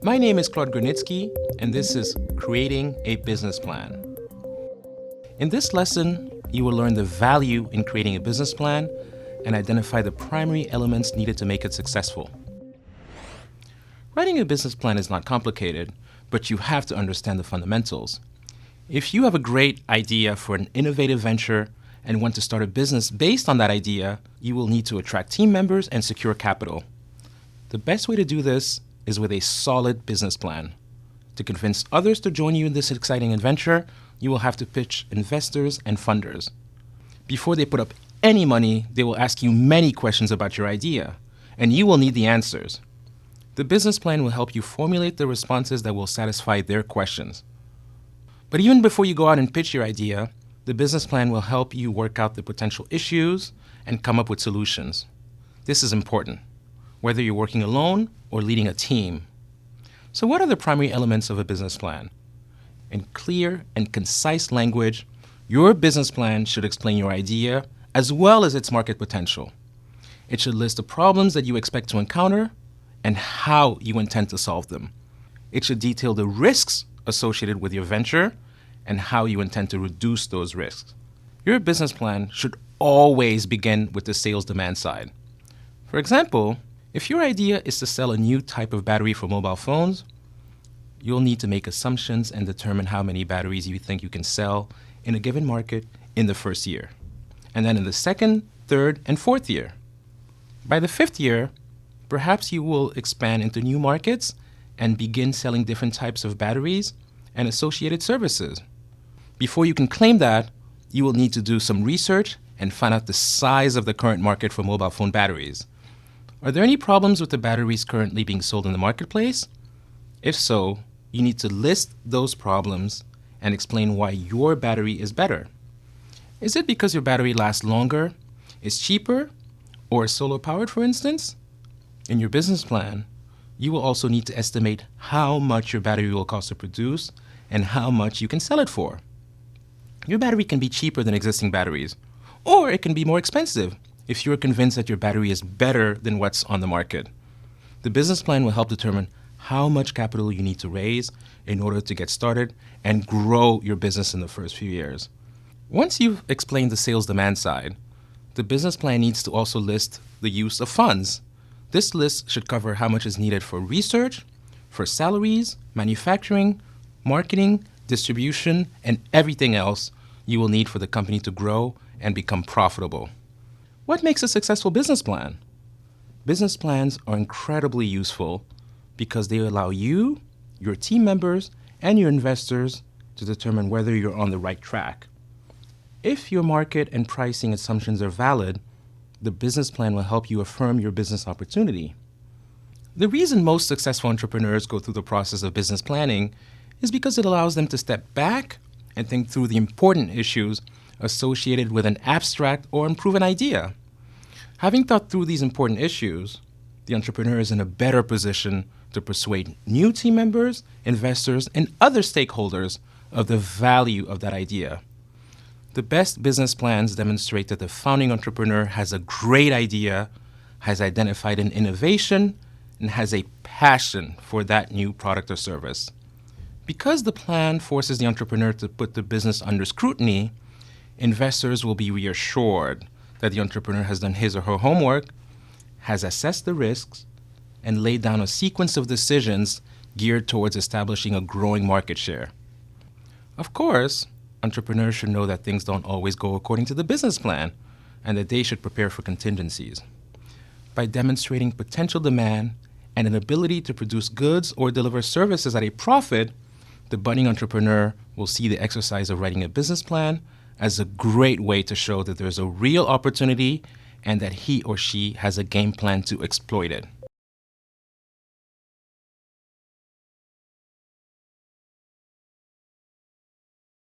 My name is GRUNITZKY, and this is Creating a Business Plan. In this lesson, you will learn the value in creating a business plan and identify the primary elements needed to make it successful. Writing a business plan is not complicated, but you have to understand the fundamentals. If you have a great idea for an innovative venture and want to start a business based on that idea, you will need to attract team members and secure capital. The best way to do this is with a solid business plan. To convince others to join you in this exciting adventure, you will have to pitch investors and funders. Before they put up any money, they will ask you many questions about your idea, and you will need the answers. The business plan will help you formulate the responses that will satisfy their questions. But even before you go out and pitch your idea, the business plan will help you work out the potential issues and come up with solutions. This is important, whether you're working alone or leading a team. So what are the primary elements of a business plan? In clear and concise language, your business plan should explain your idea as well as its market potential. It should list the problems that you expect to encounter and how you intend to solve them. It should detail the risks associated with your venture and how you intend to reduce those risks. Your business plan should always begin with the sales demand side. For example, if your idea is to sell a new type of battery for mobile phones, you'll need to make assumptions and determine how many batteries you think you can sell in a given market in the first year, and then in the second, third, and fourth year. By the fifth year, perhaps you will expand into new markets and begin selling different types of batteries and associated services. Before you can claim that, you will need to do some research and find out the size of the current market for mobile phone batteries. Are there any problems with the batteries currently being sold in the marketplace? If so, you need to list those problems and explain why your battery is better. Is it because your battery lasts longer, is cheaper, or is solar powered, for instance? In your business plan, you will also need to estimate how much your battery will cost to produce and how much you can sell it for. Your battery can be cheaper than existing batteries, or it can be more expensive if you're convinced that your battery is better than what's on the market. The business plan will help determine how much capital you need to raise in order to get started and grow your business in the first few years. Once you've explained the sales demand side, the business plan needs to also list the use of funds. This list should cover how much is needed for research, for salaries, manufacturing, marketing, distribution, and everything else you will need for the company to grow and become profitable. What makes a successful business plan? Business plans are incredibly useful because they allow you, your team members, and your investors to determine whether you're on the right track. If your market and pricing assumptions are valid, the business plan will help you affirm your business opportunity. The reason most successful entrepreneurs go through the process of business planning is because it allows them to step back and think through the important issues associated with an abstract or unproven idea. Having thought through these important issues, the entrepreneur is in a better position to persuade new team members, investors, and other stakeholders of the value of that idea. The best business plans demonstrate that the founding entrepreneur has a great idea, has identified an innovation, and has a passion for that new product or service. Because the plan forces the entrepreneur to put the business under scrutiny, investors will be reassured that the entrepreneur has done his or her homework, has assessed the risks, and laid down a sequence of decisions geared towards establishing a growing market share. Of course, entrepreneurs should know that things don't always go according to the business plan and that they should prepare for contingencies. By demonstrating potential demand and an ability to produce goods or deliver services at a profit, the budding entrepreneur will see the exercise of writing a business plan as a great way to show that there's a real opportunity and that he or she has a game plan to exploit it.